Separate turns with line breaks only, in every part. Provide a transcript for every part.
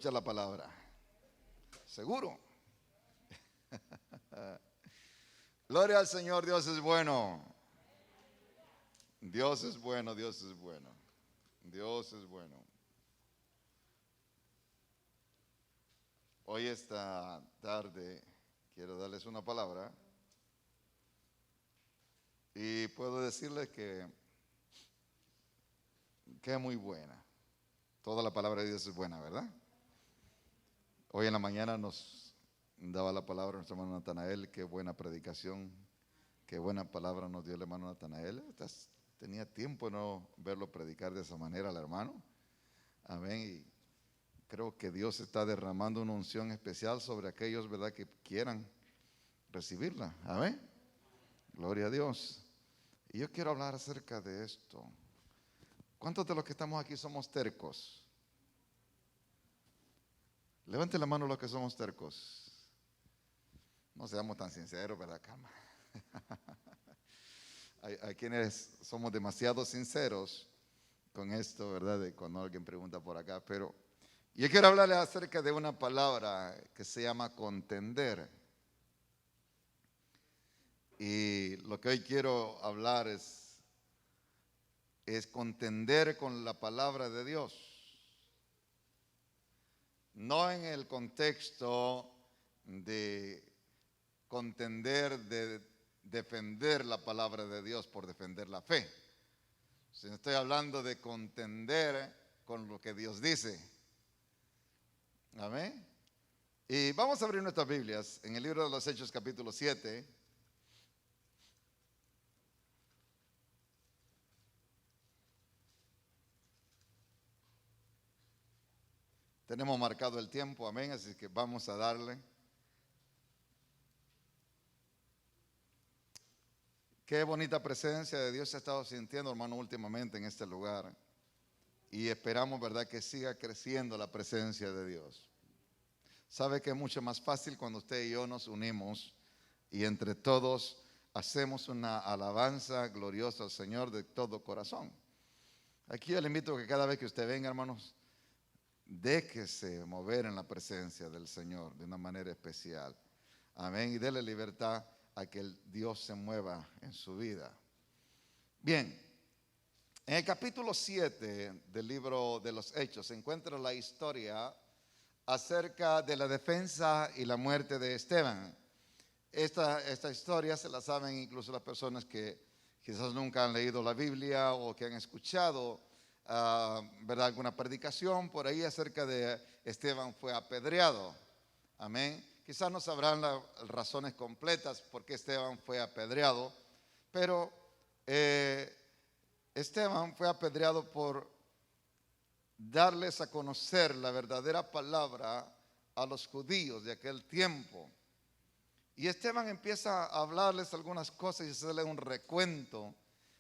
escuchar la palabra? ¿Seguro? Gloria al Señor, Dios es bueno. Dios es bueno, Dios es bueno. Dios es bueno. Hoy esta tarde quiero darles una palabra y puedo decirles que es muy buena. Toda la palabra de Dios es buena, ¿verdad? Hoy en la mañana nos daba la palabra nuestro hermano Natanael. Qué buena predicación, qué buena palabra nos dio el hermano Natanael. Tenía tiempo de no verlo predicar de esa manera al hermano. Amén. Y creo que Dios está derramando una unción especial sobre aquellos, ¿verdad?, que quieran recibirla. Amén. Gloria a Dios. Y yo quiero hablar acerca de esto. ¿Cuántos de los que estamos aquí somos tercos? Levanten la mano los que somos tercos. No seamos tan sinceros, ¿verdad, cama? Hay quienes somos demasiado sinceros con esto, ¿verdad? De cuando alguien pregunta por acá. Pero yo quiero hablarles acerca de una palabra que se llama contender. Y lo que hoy quiero hablar es contender con la palabra de Dios. No en el contexto de contender, de defender la palabra de Dios por defender la fe. Sino estoy hablando de contender con lo que Dios dice. Amén. Y vamos a abrir nuestras Biblias en el libro de los Hechos, capítulo 7. Tenemos marcado el tiempo, amén, así que vamos a darle. Qué bonita presencia de Dios se ha estado sintiendo, hermano, últimamente en este lugar. Y esperamos, ¿verdad?, que siga creciendo la presencia de Dios. Sabe que es mucho más fácil cuando usted y yo nos unimos y entre todos hacemos una alabanza gloriosa al Señor de todo corazón. Aquí yo le invito a que cada vez que usted venga, hermanos, déjese mover en la presencia del Señor de una manera especial. Amén. Y déle libertad a que el Dios se mueva en su vida. Bien, en el capítulo 7 del libro de los Hechos se encuentra la historia acerca de la defensa y la muerte de Esteban. Esta historia se la saben incluso las personas que quizás nunca han leído la Biblia o que han escuchado ¿verdad?, alguna predicación por ahí acerca de Esteban fue apedreado. Amén. Quizás no sabrán las razones completas por qué Esteban fue apedreado, pero Esteban fue apedreado por darles a conocer la verdadera palabra a los judíos de aquel tiempo. Y Esteban empieza a hablarles algunas cosas y hacerle un recuento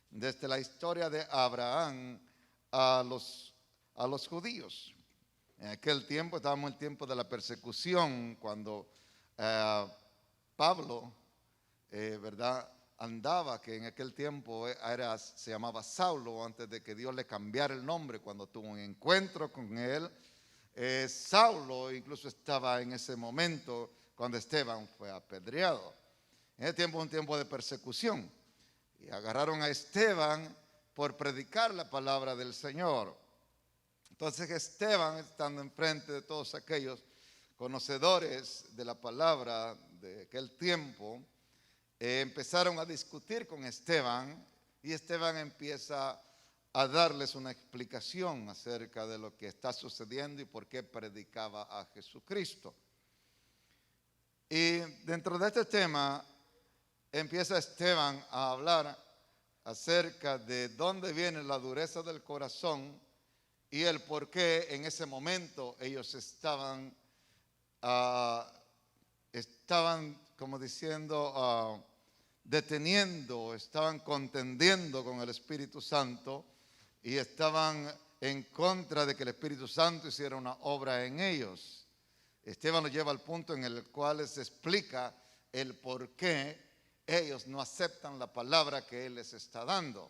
desde la historia de Abraham a los judíos. En aquel tiempo, estábamos en el tiempo de la persecución, cuando Pablo, ¿verdad?, andaba, que en aquel tiempo se llamaba Saulo, antes de que Dios le cambiara el nombre, cuando tuvo un encuentro con él. Saulo incluso estaba en ese momento cuando Esteban fue apedreado. En ese tiempo, un tiempo de persecución. Y agarraron a Esteban por predicar la palabra del Señor. Entonces Esteban, estando enfrente de todos aquellos conocedores de la palabra de aquel tiempo, empezaron a discutir con Esteban, y Esteban empieza a darles una explicación acerca de lo que está sucediendo y por qué predicaba a Jesucristo. Y dentro de este tema empieza Esteban a hablar acerca de dónde viene la dureza del corazón y el por qué en ese momento ellos estaban como diciendo, deteniendo, estaban contendiendo con el Espíritu Santo y estaban en contra de que el Espíritu Santo hiciera una obra en ellos. Esteban nos lleva al punto en el cual se explica el por qué ellos no aceptan la palabra que Él les está dando.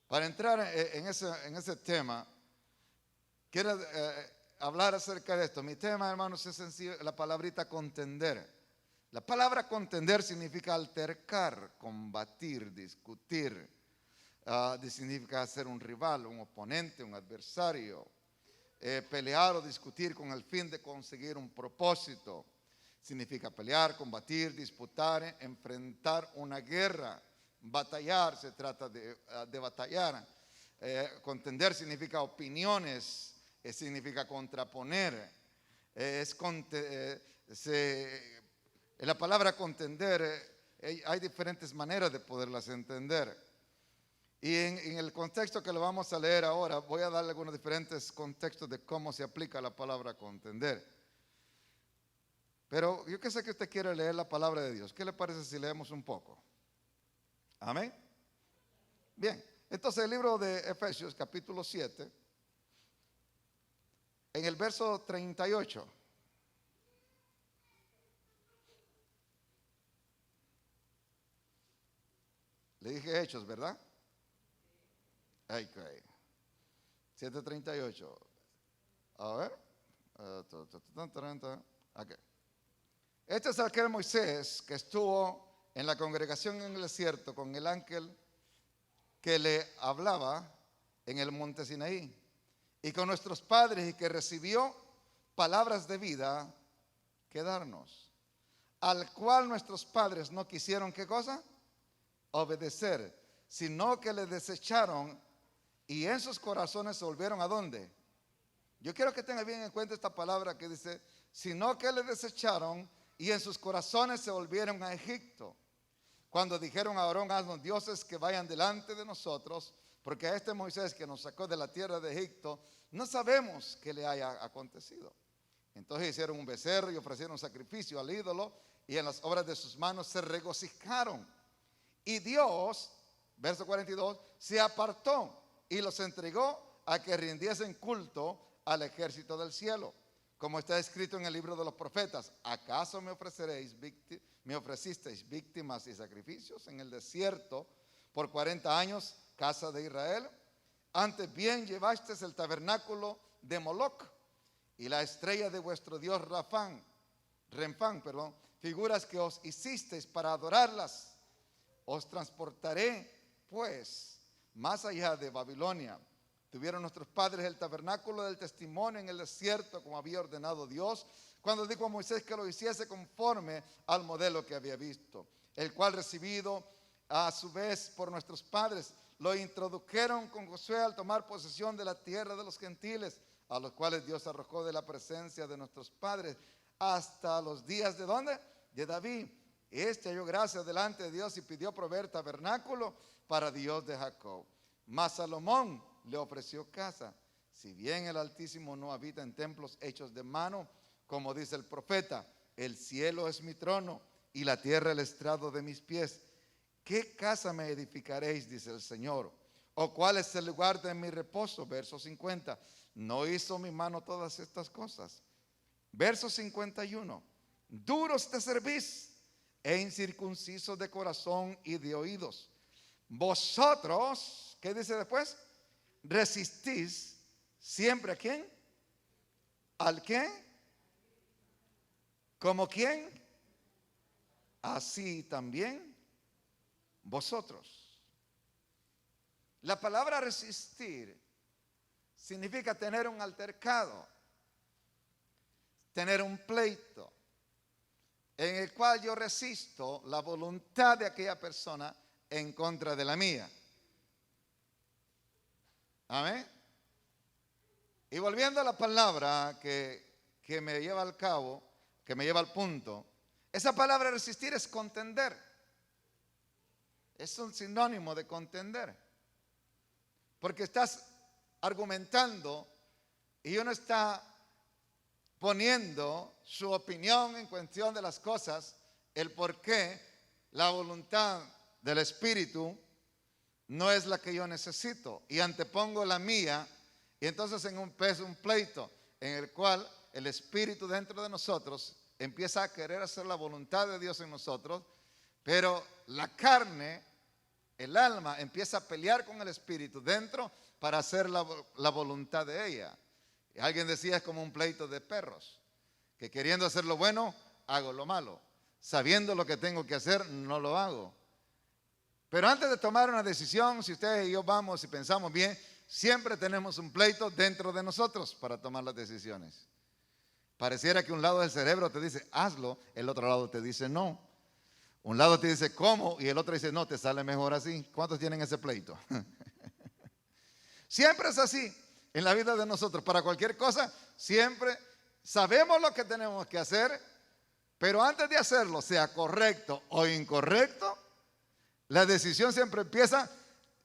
Para entrar en ese tema, quiero hablar acerca de esto. Mi tema, hermanos, es sencillo, la palabrita contender. La palabra contender significa altercar, combatir, discutir. Significa ser un rival, un oponente, un adversario. Pelear o discutir con el fin de conseguir un propósito. Significa pelear, combatir, disputar, enfrentar una guerra. Batallar, se trata de batallar. Contender significa opiniones, significa contraponer. En la palabra contender hay diferentes maneras de poderlas entender. Y en el contexto que lo vamos a leer ahora, voy a darle algunos diferentes contextos de cómo se aplica la palabra contender. Pero yo que sé que usted quiere leer la palabra de Dios. ¿Qué le parece si leemos un poco? Amén. Bien, entonces el libro de Efesios capítulo 7, en el verso 38. Le dije Hechos, ¿verdad? Ok. 7:38. A ver. Okay. Este es aquel Moisés que estuvo en la congregación en el desierto con el ángel que le hablaba en el monte Sinaí, y con nuestros padres, y que recibió palabras de vida que darnos, al cual nuestros padres no quisieron, ¿qué cosa? Obedecer, sino que le desecharon, y en sus corazones se volvieron ¿a dónde? Yo quiero que tenga bien en cuenta esta palabra que dice, sino que le desecharon, y en sus corazones se volvieron a Egipto. Cuando dijeron a Aarón, haznos dioses que vayan delante de nosotros, porque a este Moisés que nos sacó de la tierra de Egipto, no sabemos qué le haya acontecido. Entonces hicieron un becerro y ofrecieron sacrificio al ídolo, y en las obras de sus manos se regocijaron. Y Dios, verso 42, se apartó y los entregó a que rindiesen culto al ejército del cielo, como está escrito en el libro de los profetas. ¿Acaso me ofrecisteis víctimas y sacrificios en el desierto por 40 años, casa de Israel? Antes bien llevasteis el tabernáculo de Moloc y la estrella de vuestro dios Renfán, figuras que os hicisteis para adorarlas. Os transportaré pues más allá de Babilonia. Tuvieron nuestros padres el tabernáculo del testimonio en el desierto, como había ordenado Dios, cuando dijo a Moisés que lo hiciese conforme al modelo que había visto, el cual recibido a su vez por nuestros padres, lo introdujeron con Josué al tomar posesión de la tierra de los gentiles, a los cuales Dios arrojó de la presencia de nuestros padres hasta los días ¿de dónde? De David. Este halló gracia delante de Dios y pidió proveer tabernáculo para Dios de Jacob. Mas Salomón le ofreció casa, si bien el Altísimo no habita en templos hechos de mano, como dice el profeta, el cielo es mi trono y la tierra el estrado de mis pies. ¿Qué casa me edificaréis? Dice el Señor. ¿O cuál es el lugar de mi reposo? Verso 50. ¿No hizo mi mano todas estas cosas? Verso 51. Duros te servís e incircuncisos de corazón y de oídos. Vosotros, ¿qué dice después? Resistís siempre ¿a quién? ¿Al quién? ¿Como quién? Así también vosotros. La palabra resistir significa tener un altercado, tener un pleito, en el cual yo resisto la voluntad de aquella persona en contra de la mía. Amén. Y volviendo a la palabra que me lleva al cabo, que me lleva al punto, esa palabra resistir es contender. Es un sinónimo de contender. Porque estás argumentando y uno está poniendo su opinión en cuestión de las cosas, el por qué la voluntad del Espíritu no es la que yo necesito y antepongo la mía, y entonces en un pleito en el cual el Espíritu dentro de nosotros empieza a querer hacer la voluntad de Dios en nosotros, pero la carne, el alma, empieza a pelear con el Espíritu dentro para hacer la voluntad de ella. Alguien decía, es como un pleito de perros, que queriendo hacer lo bueno, hago lo malo. Sabiendo lo que tengo que hacer, no lo hago. Pero antes de tomar una decisión, si ustedes y yo vamos y pensamos bien, siempre tenemos un pleito dentro de nosotros para tomar las decisiones. Pareciera que un lado del cerebro te dice, hazlo, el otro lado te dice no. Un lado te dice, ¿cómo? Y el otro dice, no, te sale mejor así. ¿Cuántos tienen ese pleito? Siempre es así en la vida de nosotros. Para cualquier cosa, siempre sabemos lo que tenemos que hacer, pero antes de hacerlo, sea correcto o incorrecto, la decisión siempre empieza,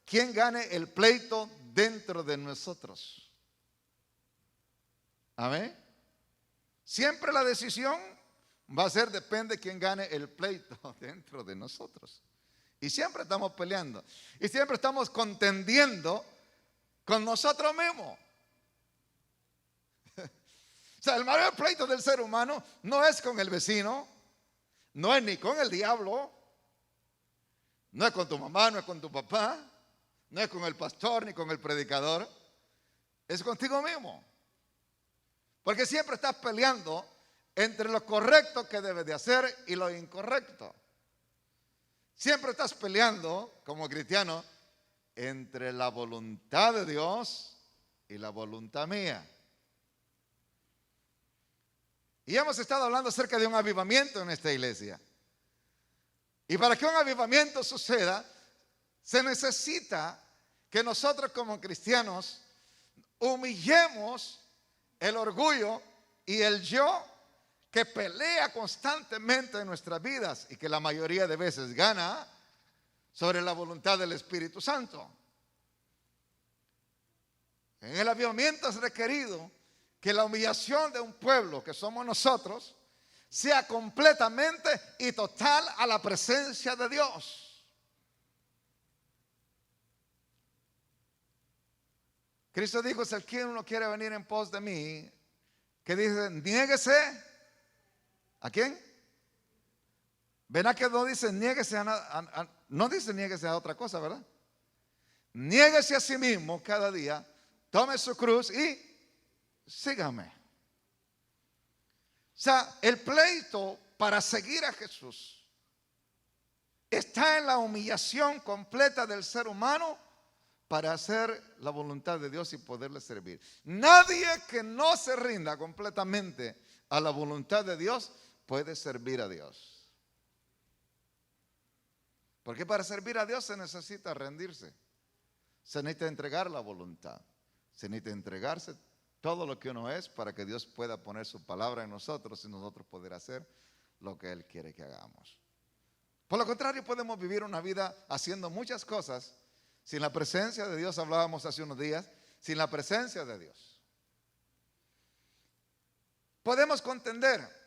¿quién gane el pleito dentro de nosotros? Amén. Siempre la decisión va a ser, depende de quién gane el pleito dentro de nosotros. Y siempre estamos peleando. Y siempre estamos contendiendo con nosotros mismos. O sea, el mayor pleito del ser humano no es con el vecino, no es ni con el diablo, no es con tu mamá, no es con tu papá, no es con el pastor ni con el predicador, es contigo mismo. Porque siempre estás peleando entre lo correcto que debes de hacer y lo incorrecto. Siempre estás peleando como cristiano entre la voluntad de Dios y la voluntad mía. Y hemos estado hablando acerca de un avivamiento en esta iglesia. Y para que un avivamiento suceda, se necesita que nosotros como cristianos humillemos el orgullo y el yo que pelea constantemente en nuestras vidas y que la mayoría de veces gana sobre la voluntad del Espíritu Santo. En el avivamiento es requerido que la humillación de un pueblo que somos nosotros sea completamente y total a la presencia de Dios. Cristo dijo, si alguien no quiere venir en pos de mí, que dice, niéguese. ¿A quién? Ven a que no dice niéguese no dice niéguese a otra cosa, ¿verdad? Niéguese a sí mismo cada día, tome su cruz y sígame. O sea, el pleito para seguir a Jesús está en la humillación completa del ser humano para hacer la voluntad de Dios y poderle servir. Nadie que no se rinda completamente a la voluntad de Dios puede servir a Dios. Porque para servir a Dios se necesita rendirse. Se necesita entregar la voluntad. Se necesita entregarse todo lo que uno es para que Dios pueda poner su palabra en nosotros y nosotros poder hacer lo que Él quiere que hagamos. Por lo contrario, podemos vivir una vida haciendo muchas cosas sin la presencia de Dios. Hablábamos hace unos días, sin la presencia de Dios. Podemos contender.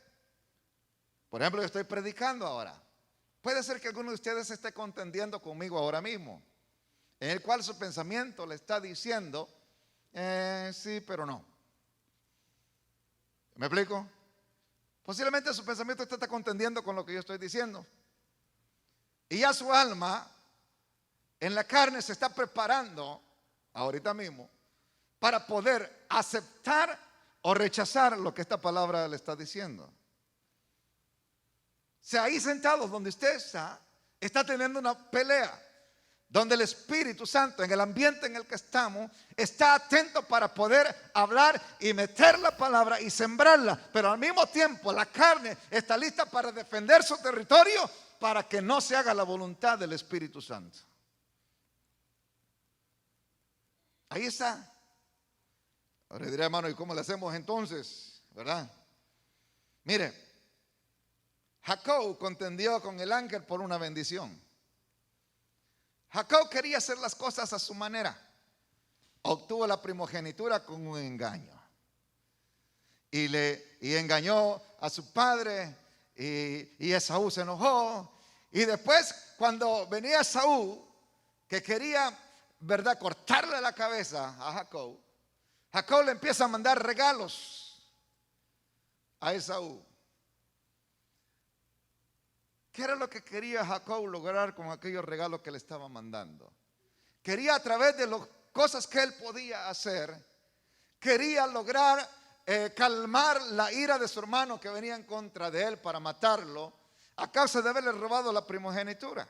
Por ejemplo, yo estoy predicando ahora. Puede ser que alguno de ustedes esté contendiendo conmigo ahora mismo, en el cual su pensamiento le está diciendo, sí, pero no. ¿Me explico? Posiblemente su pensamiento está contendiendo con lo que yo estoy diciendo. Y ya su alma en la carne se está preparando ahorita mismo para poder aceptar o rechazar lo que esta palabra le está diciendo. O sea, ahí sentado donde usted está teniendo una pelea, donde el Espíritu Santo, en el ambiente en el que estamos, está atento para poder hablar y meter la palabra y sembrarla, pero al mismo tiempo la carne está lista para defender su territorio para que no se haga la voluntad del Espíritu Santo. Ahí está. Ahora diré, hermano, ¿y cómo le hacemos entonces? ¿Verdad? Mire, Jacob contendió con el ángel por una bendición. Jacob quería hacer las cosas a su manera. Obtuvo la primogenitura con un engaño. Y engañó a su padre. Y Esaú se enojó. Y después, cuando venía Esaú, que quería, ¿verdad?, cortarle la cabeza a Jacob, Jacob le empieza a mandar regalos a Esaú. ¿Qué era lo que quería Jacob lograr con aquellos regalos que le estaba mandando? Quería, a través de las cosas que él podía hacer, quería lograr calmar la ira de su hermano que venía en contra de él para matarlo a causa de haberle robado la primogenitura.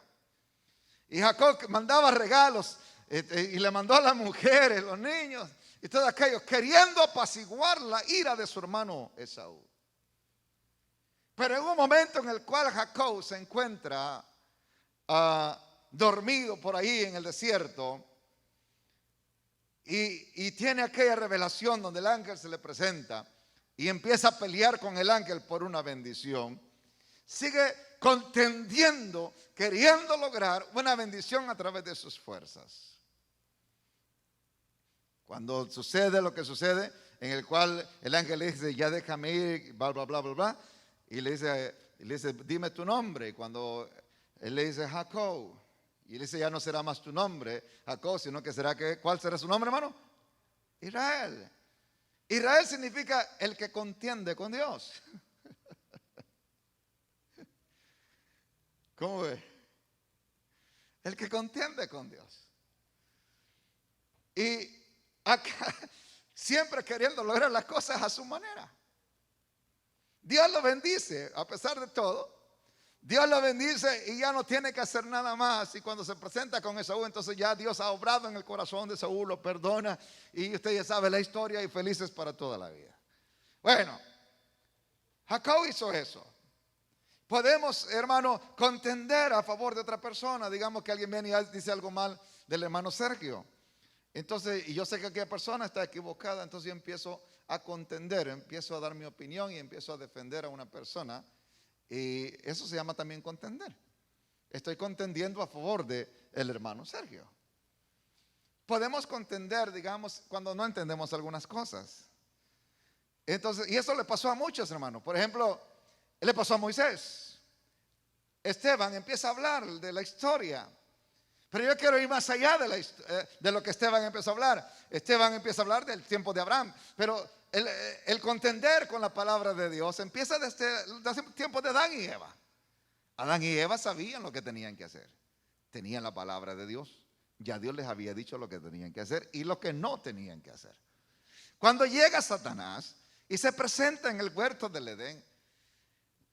Y Jacob mandaba regalos y le mandó a las mujeres, los niños y todo aquello, queriendo apaciguar la ira de su hermano Esaú. Pero en un momento en el cual Jacob se encuentra dormido por ahí en el desierto y tiene aquella revelación donde el ángel se le presenta y empieza a pelear con el ángel por una bendición, sigue contendiendo, queriendo lograr una bendición a través de sus fuerzas. Cuando sucede lo que sucede, en el cual el ángel le dice, ya déjame ir, bla, bla, bla, bla, bla, y le dice, dime tu nombre. Y cuando él le dice, Jacob, y él dice, ya no será más tu nombre, Jacob, sino que será que, ¿cuál será su nombre, hermano? Israel. Israel significa el que contiende con Dios. ¿Cómo ve? El que contiende con Dios. Y acá, siempre queriendo lograr las cosas a su manera. Dios lo bendice a pesar de todo. Dios lo bendice y ya no tiene que hacer nada más. Y cuando se presenta con Esaú, entonces ya Dios ha obrado en el corazón de Esaú, lo perdona. Y usted ya sabe la historia y felices para toda la vida. Bueno, Jacob hizo eso. Podemos, hermano, contender a favor de otra persona. Digamos que alguien viene y dice algo mal del hermano Sergio. Entonces, y yo sé que aquella persona está equivocada, entonces yo empiezo a contender, empiezo a dar mi opinión y empiezo a defender a una persona. Y eso se llama también contender. Estoy contendiendo a favor del hermano Sergio. Podemos contender, digamos, cuando no entendemos algunas cosas. Entonces, y eso le pasó a muchos, hermanos. Por ejemplo, le pasó a Moisés. Esteban empieza a hablar de la historia. Pero yo quiero ir más allá de lo que Esteban empezó a hablar. Esteban empieza a hablar del tiempo de Abraham. Pero el contender con la palabra de Dios empieza desde el tiempo de Adán y Eva. Adán y Eva sabían lo que tenían que hacer. Tenían la palabra de Dios. Ya Dios les había dicho lo que tenían que hacer y lo que no tenían que hacer. Cuando llega Satanás y se presenta en el huerto del Edén,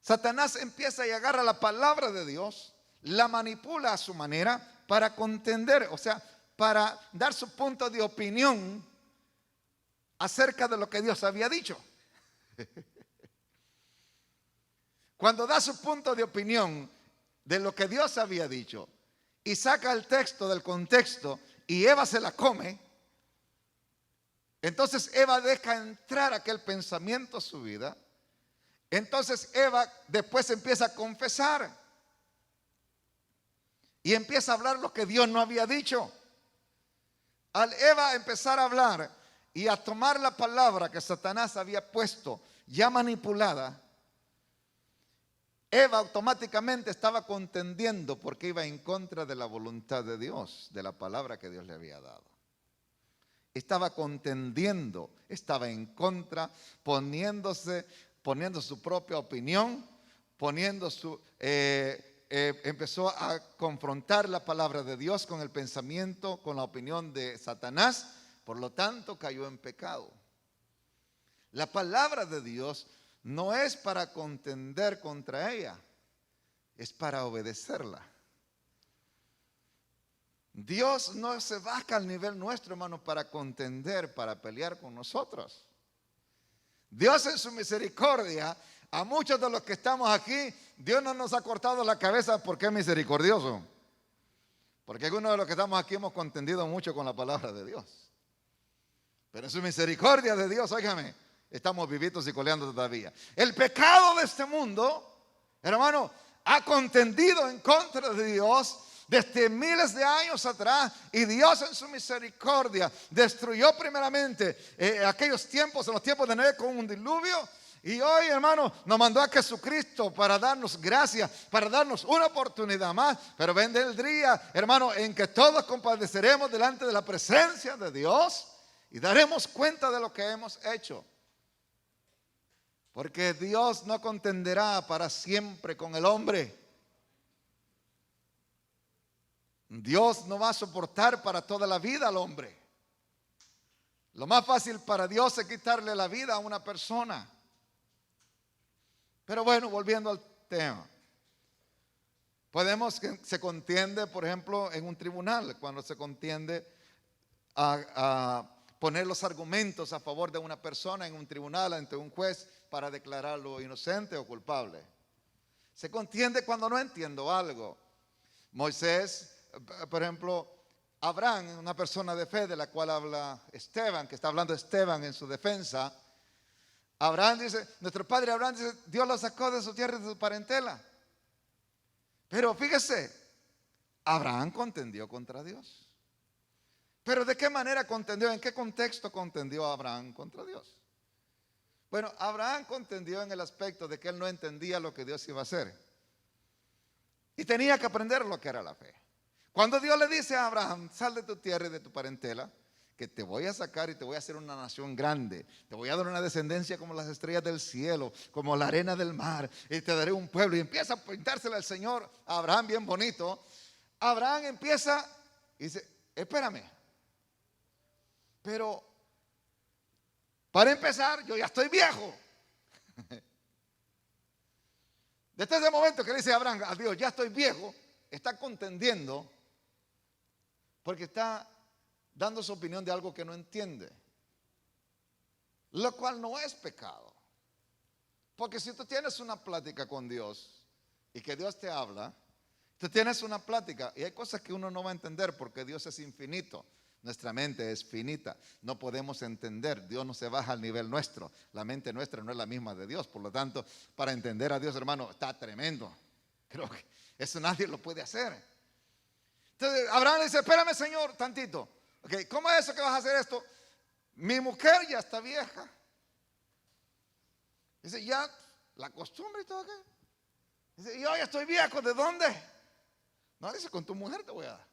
Satanás empieza y agarra la palabra de Dios, la manipula a su manera para contender, o sea, para dar su punto de opinión acerca de lo que Dios había dicho. Cuando da su punto de opinión de lo que Dios había dicho y saca el texto del contexto y Eva se la come, entonces Eva deja entrar aquel pensamiento a su vida. Entonces Eva después empieza a confesar y empieza a hablar lo que Dios no había dicho. Al Eva empezar a hablar y a tomar la palabra que Satanás había puesto ya manipulada, Eva automáticamente estaba contendiendo porque iba en contra de la voluntad de Dios, de la palabra que Dios le había dado. Estaba contendiendo, estaba en contra, poniendo su propia opinión, empezó a confrontar la palabra de Dios con el pensamiento, con la opinión de Satanás. Por lo tanto, cayó en pecado. La palabra de Dios no es para contender contra ella, es para obedecerla. Dios no se baja al nivel nuestro, hermano, para contender, para pelear con nosotros. Dios en su misericordia, a muchos de los que estamos aquí, Dios no nos ha cortado la cabeza porque es misericordioso. Porque algunos de los que estamos aquí hemos contendido mucho con la palabra de Dios. Pero en su misericordia de Dios, óigame, estamos vivitos y coleando todavía. El pecado de este mundo, hermano, ha contendido en contra de Dios desde miles de años atrás, y Dios en su misericordia destruyó primeramente aquellos tiempos, en los tiempos de Noé, con un diluvio. Y hoy, hermano, nos mandó a Jesucristo para darnos gracia, para darnos una oportunidad más. Pero vendrá el día, hermano, en que todos compadeceremos delante de la presencia de Dios y daremos cuenta de lo que hemos hecho. Porque Dios no contenderá para siempre con el hombre. Dios no va a soportar para toda la vida al hombre. Lo más fácil para Dios es quitarle la vida a una persona. Pero bueno, volviendo al tema. Podemos que se contiende, por ejemplo, en un tribunal, cuando se contiende a poner los argumentos a favor de una persona en un tribunal ante un juez para declararlo inocente o culpable. Se contiende cuando no entiendo algo. Moisés, por ejemplo, Abraham, una persona de fe de la cual habla Esteban, que está hablando Esteban en su defensa. Abraham dice, nuestro padre Abraham dice, Dios lo sacó de su tierra y de su parentela. Pero fíjese, Abraham contendió contra Dios. Pero ¿de qué manera contendió? ¿En qué contexto contendió Abraham contra Dios? Bueno, Abraham contendió en el aspecto de que él no entendía lo que Dios iba a hacer. Y tenía que aprender lo que era la fe. Cuando Dios le dice a Abraham, sal de tu tierra y de tu parentela, que te voy a sacar y te voy a hacer una nación grande, te voy a dar una descendencia como las estrellas del cielo, como la arena del mar, y te daré un pueblo. Y empieza a pintársela al Señor a Abraham bien bonito. Abraham empieza y dice, espérame, pero para empezar yo ya estoy viejo. Desde ese momento que le dice Abraham a Dios, ya estoy viejo, está contendiendo porque está dando su opinión de algo que no entiende, lo cual no es pecado. Porque si tú tienes una plática con Dios y que Dios te habla, tú tienes una plática y hay cosas que uno no va a entender porque Dios es infinito, nuestra mente es finita, no podemos entender, Dios no se baja al nivel nuestro, la mente nuestra no es la misma de Dios, por lo tanto, para entender a Dios, hermano, está tremendo. Creo que eso nadie lo puede hacer. Entonces Abraham le dice, espérame Señor, tantito. Okay, ¿cómo es eso que vas a hacer esto? Mi mujer ya está vieja. Dice, ya la costumbre y todo aquello. Dice, yo ya estoy viejo, ¿de dónde? No, dice, con tu mujer te voy a dar.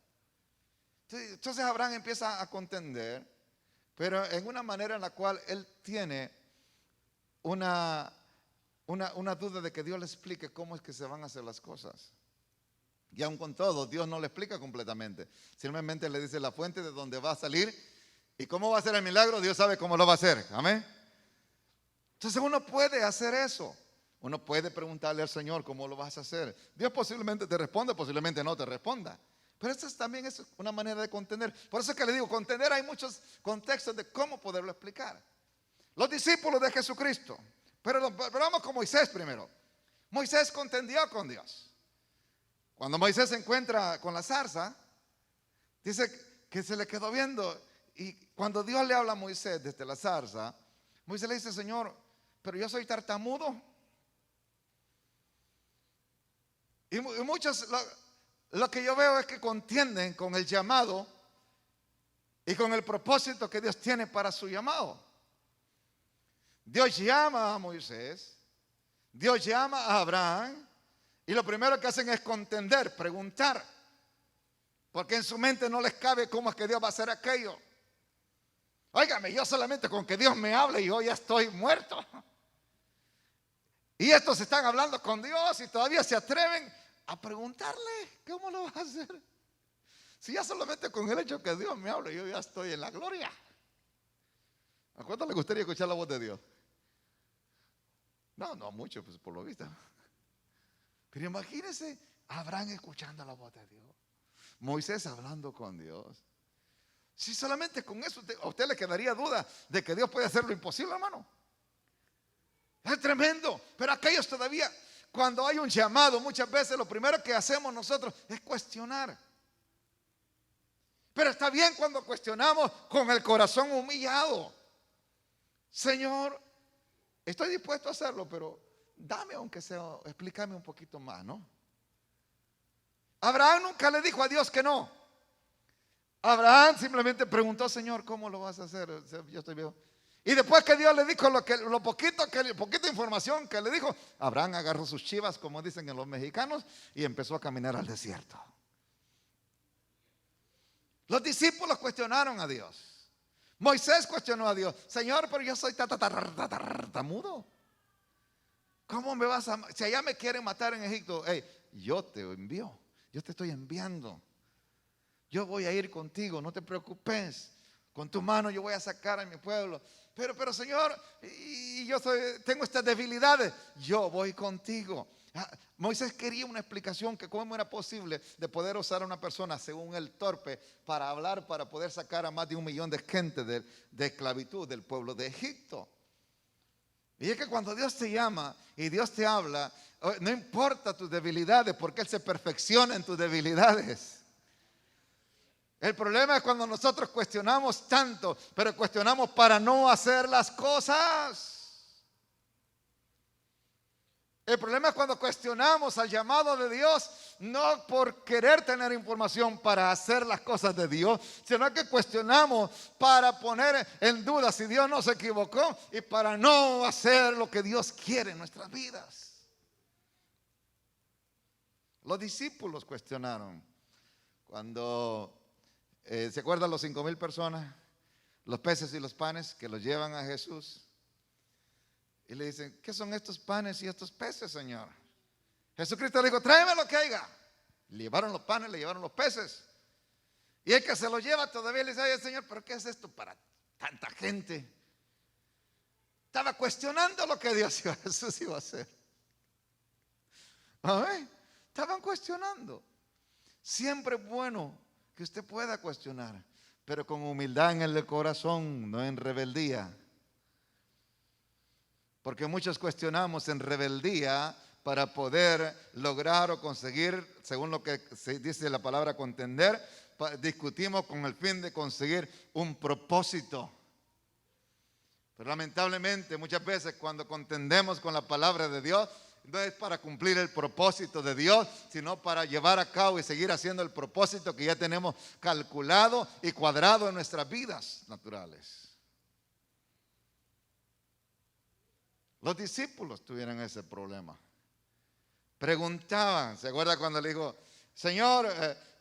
Entonces Abraham empieza a contender, pero en una manera en la cual él tiene una duda de que Dios le explique cómo es que se van a hacer las cosas. Y aun con todo, Dios no le explica completamente. Simplemente le dice la fuente de donde va a salir y cómo va a ser el milagro, Dios sabe cómo lo va a hacer. Amén. Entonces uno puede hacer eso. Uno puede preguntarle al Señor cómo lo vas a hacer. Dios posiblemente te responda, posiblemente no te responda. Pero esto también es una manera de contender. Por eso es que le digo, contender hay muchos contextos de cómo poderlo explicar. Los discípulos de Jesucristo. Pero vamos con Moisés primero. Moisés contendió con Dios. Cuando Moisés se encuentra con la zarza, dice que se le quedó viendo. Y cuando Dios le habla a Moisés desde la zarza, Moisés le dice, Señor, pero yo soy tartamudo. Y muchos, lo que yo veo es que contienden con el llamado y con el propósito que Dios tiene para su llamado. Dios llama a Moisés, Dios llama a Abraham, y lo primero que hacen es contender, preguntar, porque en su mente no les cabe cómo es que Dios va a hacer aquello. Óigame, yo solamente con que Dios me hable y yo ya estoy muerto. Y estos están hablando con Dios y todavía se atreven a preguntarle, ¿cómo lo vas a hacer? Si ya solamente con el hecho que Dios me hable, yo ya estoy en la gloria. ¿A cuánto le gustaría escuchar la voz de Dios? No mucho, pues por lo visto. Pero imagínense Abraham escuchando la voz de Dios, Moisés hablando con Dios. Si solamente con eso a usted le quedaría duda de que Dios puede hacer lo imposible, hermano. Es tremendo. Pero aquellos todavía, cuando hay un llamado, muchas veces lo primero que hacemos nosotros es cuestionar. Pero está bien cuando cuestionamos con el corazón humillado. Señor, estoy dispuesto a hacerlo, pero dame aunque sea, explícame un poquito más, ¿no? Abraham nunca le dijo a Dios que no. Abraham simplemente preguntó, Señor, ¿cómo lo vas a hacer? Yo estoy viejo. Y después que Dios le dijo lo poquita información que le dijo, Abraham agarró sus chivas, como dicen en los mexicanos, y empezó a caminar al desierto. Los discípulos cuestionaron a Dios. Moisés cuestionó a Dios, Señor, pero yo soy tartamudo. ¿Cómo me vas a matar? Si allá me quieren matar en Egipto, hey, yo te envío, yo te estoy enviando. Yo voy a ir contigo, no te preocupes. Con tu mano yo voy a sacar a mi pueblo. Pero Señor, y yo tengo estas debilidades. Yo voy contigo. Moisés quería una explicación que cómo era posible de poder usar a una persona según el torpe para hablar, para poder sacar a más de 1 millón de gente de esclavitud del pueblo de Egipto. Y es que cuando Dios te llama y Dios te habla, no importa tus debilidades, porque Él se perfecciona en tus debilidades. El problema es cuando nosotros cuestionamos tanto, pero cuestionamos para no hacer las cosas. El problema es cuando cuestionamos al llamado de Dios, no por querer tener información para hacer las cosas de Dios, sino que cuestionamos para poner en duda si Dios no se equivocó y para no hacer lo que Dios quiere en nuestras vidas. Los discípulos cuestionaron cuando, ¿se acuerdan los 5,000 personas? Los peces y los panes que los llevan a Jesús. Y le dicen, ¿qué son estos panes y estos peces, Señor? Jesucristo le dijo, tráeme lo que haya. Le llevaron los panes, le llevaron los peces. Y el que se los lleva todavía le dice, ay, Señor, ¿pero qué es esto para tanta gente? Estaba cuestionando lo que Jesús iba a hacer. ¿Ah? Estaban cuestionando. Siempre es bueno que usted pueda cuestionar, pero con humildad en el corazón, no en rebeldía. Porque muchos cuestionamos en rebeldía para poder lograr o conseguir, según lo que se dice la palabra contender, discutimos con el fin de conseguir un propósito. Pero lamentablemente muchas veces cuando contendemos con la palabra de Dios, no es para cumplir el propósito de Dios, sino para llevar a cabo y seguir haciendo el propósito que ya tenemos calculado y cuadrado en nuestras vidas naturales. Los discípulos tuvieron ese problema. Preguntaban, ¿se acuerda cuando le dijo, Señor,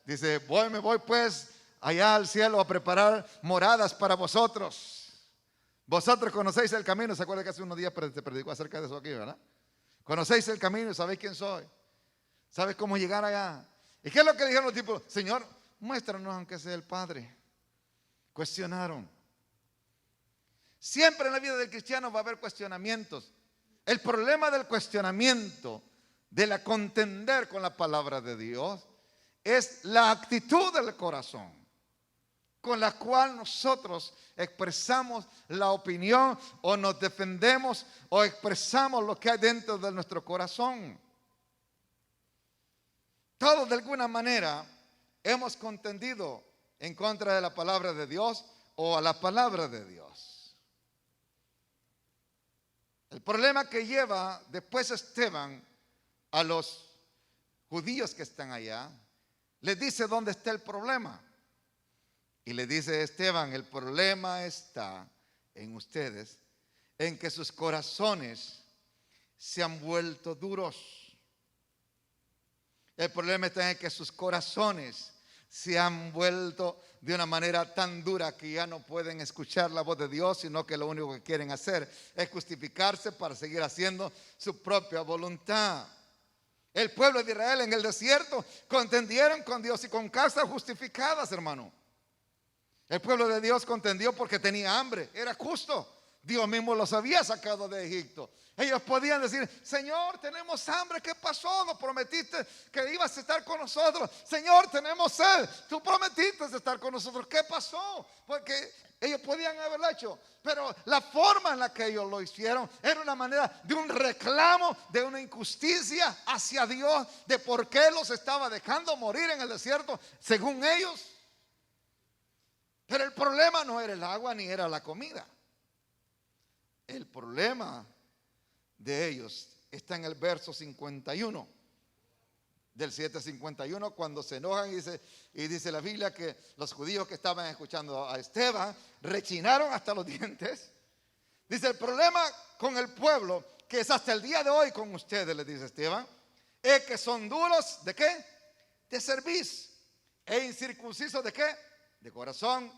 dice, me voy pues allá al cielo a preparar moradas para vosotros? Vosotros conocéis el camino. ¿Se acuerda que hace unos días se predicó acerca de eso aquí, verdad? Conocéis el camino y sabéis quién soy. ¿Sabes cómo llegar allá? ¿Y qué es lo que dijeron los discípulos? Señor, muéstranos aunque sea el Padre. Cuestionaron. Siempre en la vida del cristiano va a haber cuestionamientos. El problema del cuestionamiento, de la contender con la palabra de Dios, es la actitud del corazón con la cual nosotros expresamos la opinión o nos defendemos o expresamos lo que hay dentro de nuestro corazón. Todos de alguna manera hemos contendido en contra de la palabra de Dios o a la palabra de Dios. El problema que lleva después Esteban a los judíos que están allá, les dice dónde está el problema. Y le dice Esteban, el problema está en ustedes, en que sus corazones se han vuelto duros. El problema está en que sus corazones se han vuelto de una manera tan dura que ya no pueden escuchar la voz de Dios, sino que lo único que quieren hacer es justificarse para seguir haciendo su propia voluntad. El pueblo de Israel en el desierto contendieron con Dios y con causas justificadas, hermano. El pueblo de Dios contendió porque tenía hambre, era justo. Dios mismo los había sacado de Egipto. Ellos podían decir, Señor, tenemos hambre, ¿qué pasó? Nos prometiste que ibas a estar con nosotros. Señor, tenemos sed, tú prometiste estar con nosotros, ¿qué pasó? Porque ellos podían haberlo hecho, pero la forma en la que ellos lo hicieron era una manera de un reclamo, de una injusticia hacia Dios, de por qué los estaba dejando morir en el desierto, según ellos. Pero el problema no era el agua ni era la comida. El problema de ellos está en el verso 51, del 7:51, cuando se enojan y dice la Biblia que los judíos que estaban escuchando a Esteban rechinaron hasta los dientes. Dice, el problema con el pueblo, que es hasta el día de hoy con ustedes, le dice Esteban, es que son duros, ¿de qué? De cerviz, e incircuncisos, ¿de qué? De corazón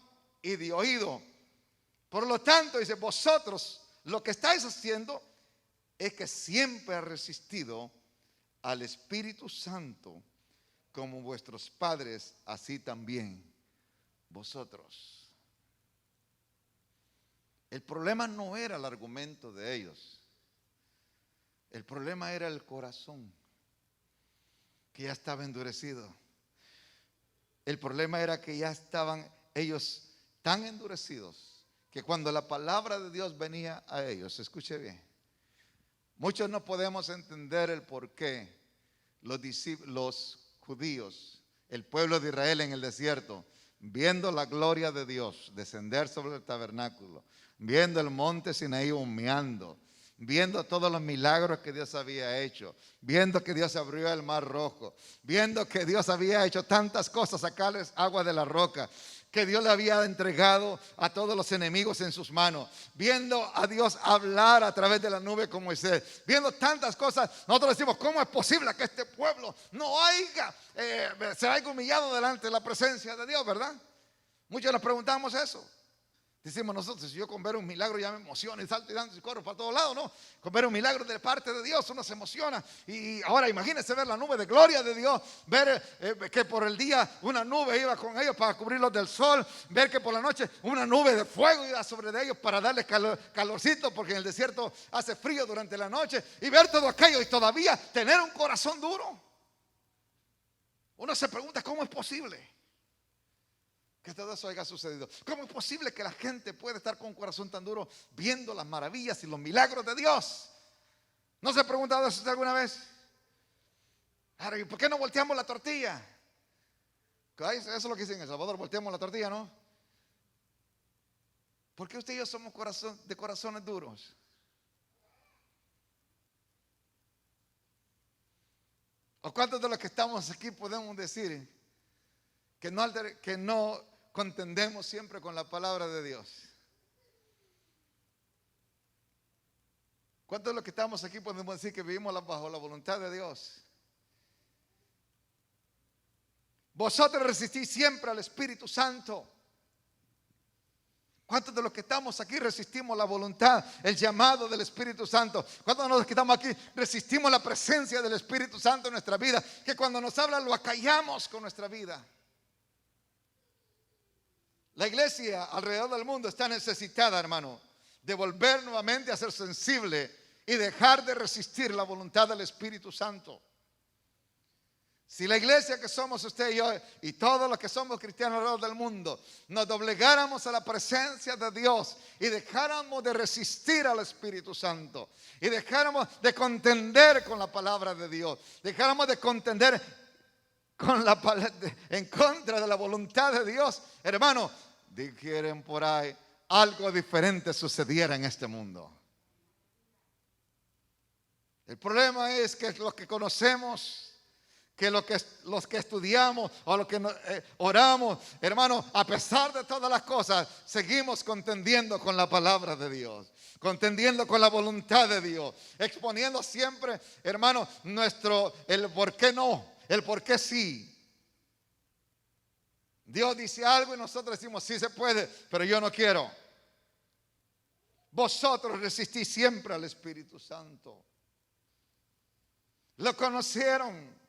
y de oído. Por lo tanto, dice, vosotros lo que estáis haciendo es que siempre ha resistido al Espíritu Santo, como vuestros padres, así también vosotros. El problema no era el argumento de ellos. El problema era el corazón, que ya estaba endurecido. El problema era que ya estaban ellos tan endurecidos que cuando la palabra de Dios venía a ellos, escuche bien, muchos no podemos entender el por qué los judíos, el pueblo de Israel en el desierto, viendo la gloria de Dios descender sobre el tabernáculo, viendo el monte Sinaí humeando, viendo todos los milagros que Dios había hecho, viendo que Dios abrió el mar rojo, viendo que Dios había hecho tantas cosas, sacarles agua de la roca, que Dios le había entregado a todos los enemigos en sus manos, viendo a Dios hablar a través de la nube con Moisés, viendo tantas cosas. Nosotros decimos, ¿cómo es posible que este pueblo no se haya humillado delante de la presencia de Dios, verdad? Muchos nos preguntamos eso. Decimos nosotros, si yo con ver un milagro ya me emociono y salto y danzo y corro para todos lados, ¿no? Con ver un milagro de parte de Dios uno se emociona. Y ahora imagínense ver la nube de gloria de Dios, ver que por el día una nube iba con ellos para cubrirlos del sol, ver que por la noche una nube de fuego iba sobre ellos para darles calorcito, porque en el desierto hace frío durante la noche, y ver todo aquello y todavía tener un corazón duro. Uno se pregunta, ¿cómo es posible que todo eso haya sucedido? ¿Cómo es posible que la gente pueda estar con un corazón tan duro viendo las maravillas y los milagros de Dios? ¿No se ha preguntado eso usted alguna vez? Ahora, ¿y por qué no volteamos la tortilla? Eso es lo que dicen en El Salvador, volteamos la tortilla, ¿no? ¿Por qué usted y yo somos de corazones duros? ¿O cuántos de los que estamos aquí podemos decir que no contendemos siempre con la palabra de Dios? ¿Cuántos de los que estamos aquí podemos decir que vivimos bajo la voluntad de Dios? Vosotros resistís siempre al Espíritu Santo. ¿Cuántos de los que estamos aquí resistimos la voluntad, el llamado del Espíritu Santo? ¿Cuántos de los que estamos aquí resistimos la presencia del Espíritu Santo en nuestra vida? Que cuando nos habla lo acallamos con nuestra vida. La iglesia alrededor del mundo está necesitada, hermano, de volver nuevamente a ser sensible y dejar de resistir la voluntad del Espíritu Santo. Si la iglesia que somos usted y yo y todos los que somos cristianos alrededor del mundo nos doblegáramos a la presencia de Dios y dejáramos de resistir al Espíritu Santo y dejáramos de contender con la palabra de Dios, dejáramos de contender en contra de la voluntad de Dios, hermano, dijeron por ahí, algo diferente sucediera en este mundo. El problema es que los que conocemos, que los que estudiamos o los que oramos, hermano, a pesar de todas las cosas, seguimos contendiendo con la palabra de Dios, contendiendo con la voluntad de Dios, exponiendo siempre, hermano, el por qué no, el por qué sí. Dios dice algo y nosotros decimos, sí se puede, pero yo no quiero. Vosotros resistís siempre al Espíritu Santo. Lo conocieron,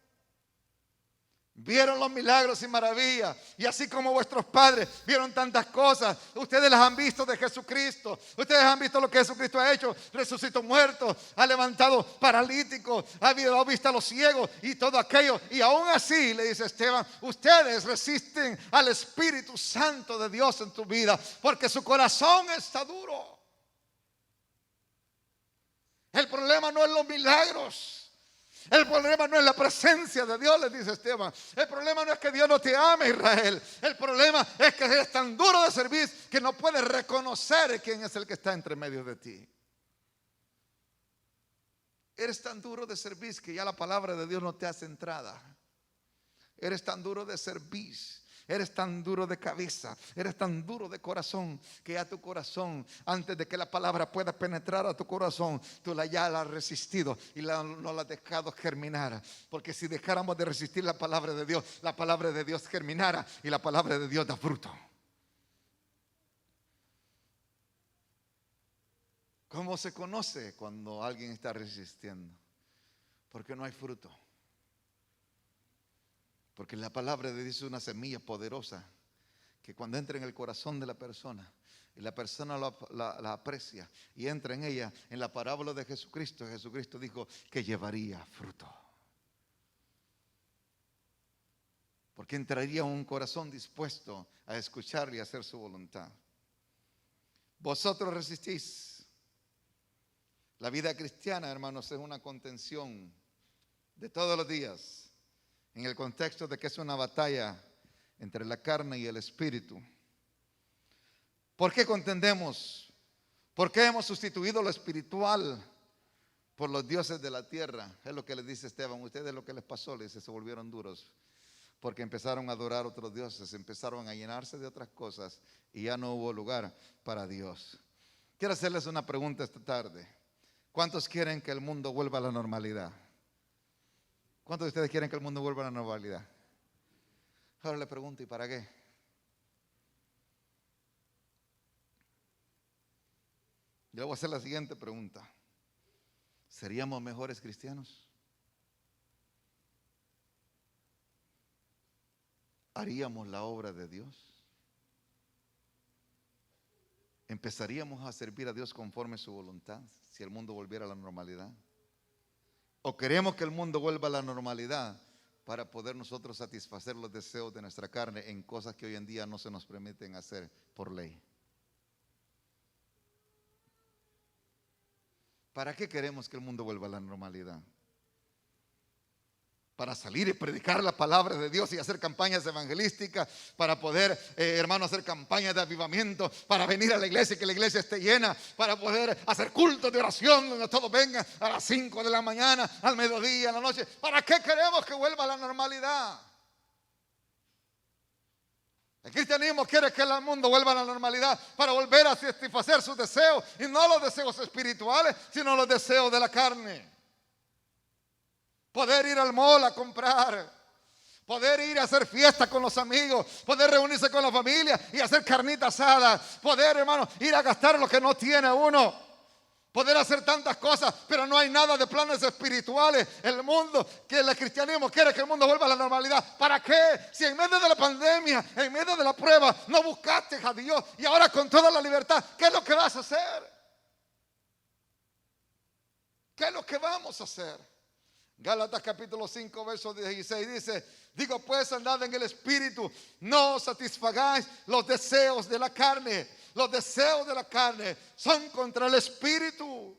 vieron los milagros y maravillas, y así como vuestros padres vieron tantas cosas, ustedes las han visto de Jesucristo. Ustedes han visto lo que Jesucristo ha hecho: resucitó muertos, ha levantado paralíticos, ha visto a los ciegos y todo aquello. Y aún así, le dice Esteban, ustedes resisten al Espíritu Santo de Dios en tu vida, porque su corazón está duro. El problema no es los milagros. El problema no es la presencia de Dios, le dice Esteban. El problema no es que Dios no te ame, Israel. El problema es que eres tan duro de servir que no puedes reconocer quién es el que está entre medio de ti. Eres tan duro de servir que ya la palabra de Dios no te hace entrada. Eres tan duro de servir, eres tan duro de cabeza, eres tan duro de corazón, que ya tu corazón, antes de que la palabra pueda penetrar a tu corazón, tú ya la has resistido y no la has dejado germinar. Porque si dejáramos de resistir la palabra de Dios germinara y la palabra de Dios da fruto. ¿Cómo se conoce cuando alguien está resistiendo? Porque no hay fruto. Porque la palabra de Dios es una semilla poderosa que cuando entra en el corazón de la persona, y la persona la aprecia y entra en ella, en la parábola de Jesucristo, Jesucristo dijo que llevaría fruto. Porque entraría un corazón dispuesto a escucharle y a hacer su voluntad. Vosotros resistís. La vida cristiana, hermanos, es una contención de todos los días, en el contexto de que es una batalla entre la carne y el espíritu. ¿Por qué contendemos? ¿Por qué hemos sustituido lo espiritual por los dioses de la tierra? Es lo que le dice Esteban. Ustedes lo que les pasó, le dice, se volvieron duros. Porque empezaron a adorar otros dioses, empezaron a llenarse de otras cosas y ya no hubo lugar para Dios. Quiero hacerles una pregunta esta tarde. ¿Cuántos quieren que el mundo vuelva a la normalidad? ¿Cuántos de ustedes quieren que el mundo vuelva a la normalidad? Ahora le pregunto, ¿y para qué? Yo le voy a hacer la siguiente pregunta. ¿Seríamos mejores cristianos? ¿Haríamos la obra de Dios? ¿Empezaríamos a servir a Dios conforme a su voluntad si el mundo volviera a la normalidad? ¿O queremos que el mundo vuelva a la normalidad para poder nosotros satisfacer los deseos de nuestra carne en cosas que hoy en día no se nos permiten hacer por ley? ¿Para qué queremos que el mundo vuelva a la normalidad? Para salir y predicar la palabra de Dios y hacer campañas evangelísticas, para poder, hermano, hacer campañas de avivamiento, para venir a la iglesia y que la iglesia esté llena, para poder hacer cultos de oración donde todos vengan a las 5 de la mañana, al mediodía, a la noche. ¿Para qué queremos que vuelva a la normalidad? El cristianismo quiere que el mundo vuelva a la normalidad para volver a satisfacer sus deseos, y no los deseos espirituales, sino los deseos de la carne. Poder ir al mall a comprar, poder ir a hacer fiesta con los amigos, poder reunirse con la familia y hacer carnita asada, poder, hermano, ir a gastar lo que no tiene uno, poder hacer tantas cosas, pero no hay nada de planes espirituales. El mundo, que el cristianismo quiere que el mundo vuelva a la normalidad. ¿Para qué? Si en medio de la pandemia, en medio de la prueba, no buscaste a Dios, y ahora con toda la libertad, ¿qué es lo que vas a hacer? ¿Qué es lo que vamos a hacer? Gálatas capítulo 5 verso 16 dice: digo pues, andad en el espíritu, no satisfagáis los deseos de la carne. Los deseos de la carne son contra el espíritu.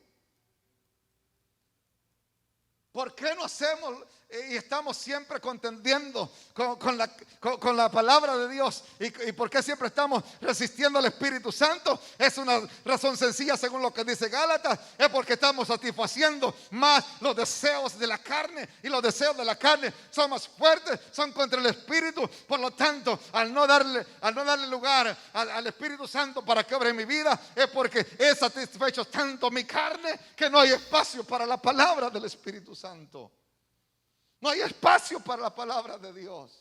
¿Por qué no hacemos y estamos siempre contendiendo con la palabra de Dios? ¿Y por qué siempre estamos resistiendo al Espíritu Santo? Es una razón sencilla, según lo que dice Gálatas. Es porque estamos satisfaciendo más los deseos de la carne. Y los deseos de la carne son más fuertes, son contra el Espíritu. Por lo tanto, al no darle lugar al Espíritu Santo para que obre en mi vida, es porque he satisfecho tanto mi carne que no hay espacio para la palabra del Espíritu Santo. No hay espacio para la palabra de Dios.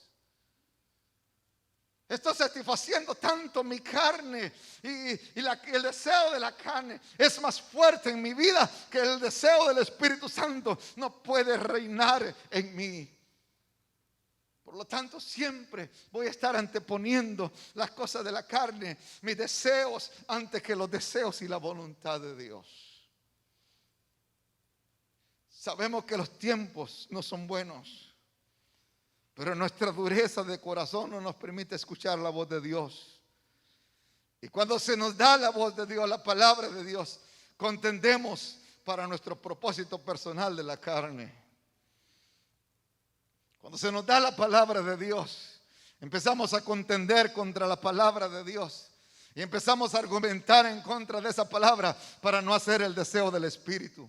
Estoy satisfaciendo tanto mi carne y el deseo de la carne es más fuerte en mi vida que el deseo del Espíritu Santo. No puede reinar en mí. Por lo tanto, siempre voy a estar anteponiendo las cosas de la carne, mis deseos, antes que los deseos y la voluntad de Dios. Sabemos que los tiempos no son buenos, pero nuestra dureza de corazón no nos permite escuchar la voz de Dios. Y cuando se nos da la voz de Dios, la palabra de Dios, contendemos para nuestro propósito personal de la carne. Cuando se nos da la palabra de Dios, empezamos a contender contra la palabra de Dios y empezamos a argumentar en contra de esa palabra para no hacer el deseo del Espíritu.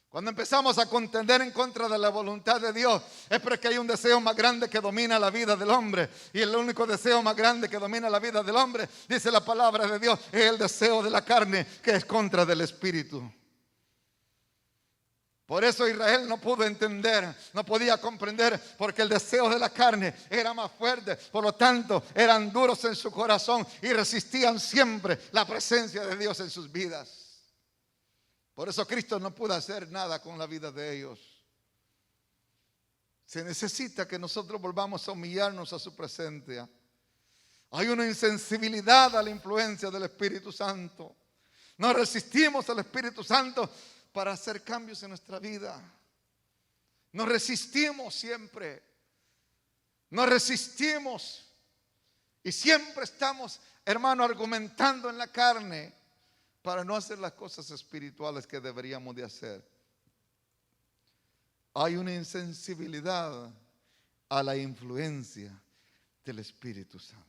Cuando empezamos a contender en contra de la voluntad de Dios, es porque hay un deseo más grande que domina la vida del hombre. Y el único deseo más grande que domina la vida del hombre, dice la palabra de Dios, es el deseo de la carne, que es contra del Espíritu. Por eso Israel no pudo entender, no podía comprender, porque el deseo de la carne era más fuerte. Por lo tanto, eran duros en su corazón y resistían siempre la presencia de Dios en sus vidas. Por eso Cristo no pudo hacer nada con la vida de ellos. Se necesita que nosotros volvamos a humillarnos a su presencia, Hay una insensibilidad a la influencia del Espíritu Santo. No resistimos al Espíritu Santo para hacer cambios en nuestra vida. Nos resistimos siempre. Nos resistimos. Y siempre estamos, hermano, argumentando en la carne para no hacer las cosas espirituales que deberíamos de hacer. Hay una insensibilidad a la influencia del Espíritu Santo.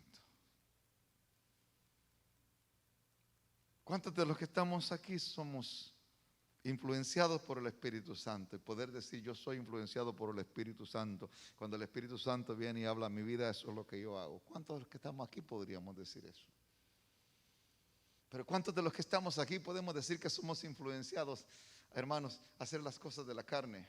¿Cuántos de los que estamos aquí somos influenciados por el Espíritu Santo? El poder decir yo soy influenciado por el Espíritu Santo. Cuando el Espíritu Santo viene y habla a mi vida, eso es lo que yo hago. ¿Cuántos de los que estamos aquí podríamos decir eso? Pero ¿cuántos de los que estamos aquí podemos decir que somos influenciados, hermanos, a hacer las cosas de la carne?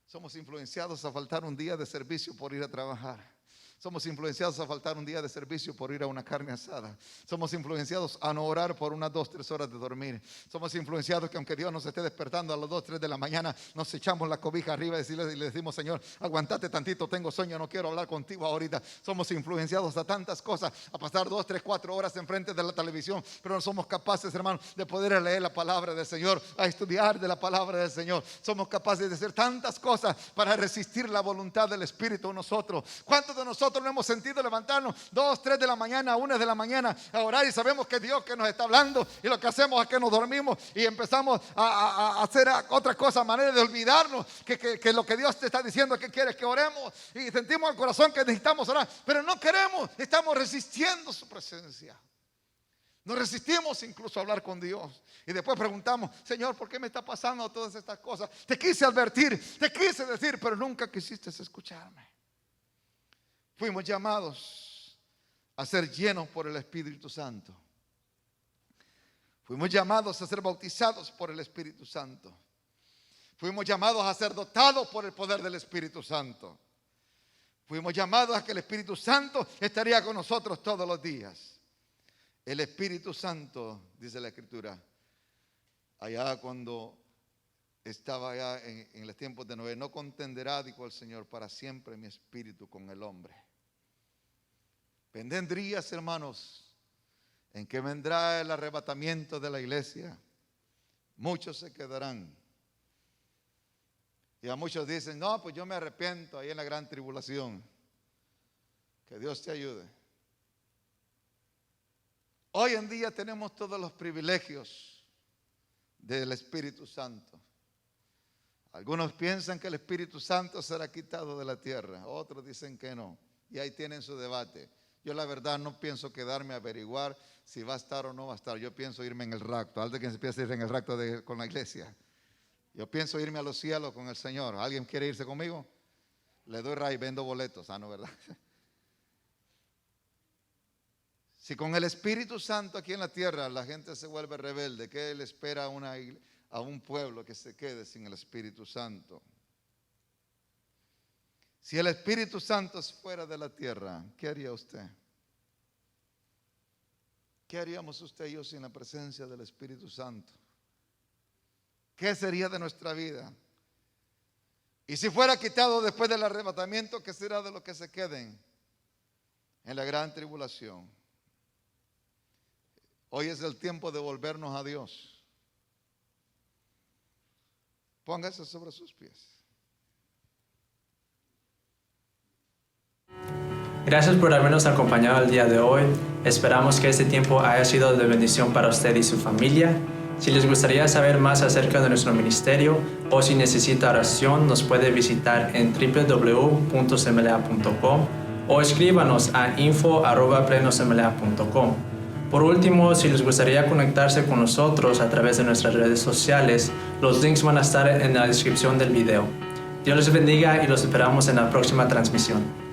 Somos influenciados a faltar un día de servicio por ir a trabajar. Somos influenciados a faltar un día de servicio por ir a una carne asada. Somos influenciados a no orar por unas 2, 3 horas de dormir. Somos influenciados que aunque Dios nos esté despertando a las 2, 3 de la mañana, nos echamos la cobija arriba y le decimos, Señor, aguantate tantito, tengo sueño, no quiero hablar contigo ahorita. Somos influenciados a tantas cosas, a pasar 2, 3, 4 horas enfrente de la televisión, pero no somos capaces, hermano, de poder leer la palabra del Señor, a estudiar de la palabra del Señor. Somos capaces de hacer tantas cosas para resistir la voluntad del Espíritu en nosotros. ¿Cuántos de nosotros no hemos sentido levantarnos 2, 3 de la mañana, 1 de la mañana a orar y sabemos que Dios que nos está hablando y lo que hacemos es que nos dormimos y empezamos a hacer otra cosa, a manera de olvidarnos que lo que Dios te está diciendo que quiere que oremos y sentimos al corazón que necesitamos orar, pero no queremos, estamos resistiendo su presencia. Nos resistimos incluso a hablar con Dios. Y después preguntamos, Señor, ¿por qué me está pasando todas estas cosas? Te quise advertir, te quise decir, pero nunca quisiste escucharme. Fuimos llamados a ser llenos por el Espíritu Santo. Fuimos llamados a ser bautizados por el Espíritu Santo. Fuimos llamados a ser dotados por el poder del Espíritu Santo. Fuimos llamados a que el Espíritu Santo estaría con nosotros todos los días. El Espíritu Santo, dice la Escritura, allá cuando estaba allá en los tiempos de Noé, no contenderá, dijo el Señor, para siempre mi espíritu con el hombre. Vendrán días, hermanos, en que vendrá el arrebatamiento de la iglesia. Muchos se quedarán. Y a muchos dicen, no, pues yo me arrepiento ahí en la gran tribulación. Que Dios te ayude. Hoy en día tenemos todos los privilegios del Espíritu Santo. Algunos piensan que el Espíritu Santo será quitado de la tierra, otros dicen que no, y ahí tienen su debate. Yo la verdad no pienso quedarme a averiguar si va a estar o no va a estar. Yo pienso irme en el rapto. Alguien que se piensa ir en el rapto con la iglesia. Yo pienso irme a los cielos con el Señor. ¿Alguien quiere irse conmigo? Le doy ray, vendo boletos. Ah, no, ¿verdad? Si con el Espíritu Santo aquí en la tierra la gente se vuelve rebelde, ¿qué le espera a un pueblo que se quede sin el Espíritu Santo? Si el Espíritu Santo es fuera de la tierra, ¿qué haría usted? ¿Qué haríamos usted y yo sin la presencia del Espíritu Santo? ¿Qué sería de nuestra vida? Y si fuera quitado después del arrebatamiento, ¿qué será de los que se queden en la gran tribulación? Hoy es el tiempo de volvernos a Dios. Póngase sobre sus pies.
Gracias por habernos acompañado el día de hoy. Esperamos que este tiempo haya sido de bendición para usted y su familia. Si les gustaría saber más acerca de nuestro ministerio o si necesita oración, nos puede visitar en www.cmla.com o escríbanos a info@plenosmla.com. Por último, si les gustaría conectarse con nosotros a través de nuestras redes sociales, los links van a estar en la descripción del video. Dios les bendiga y los esperamos en la próxima transmisión.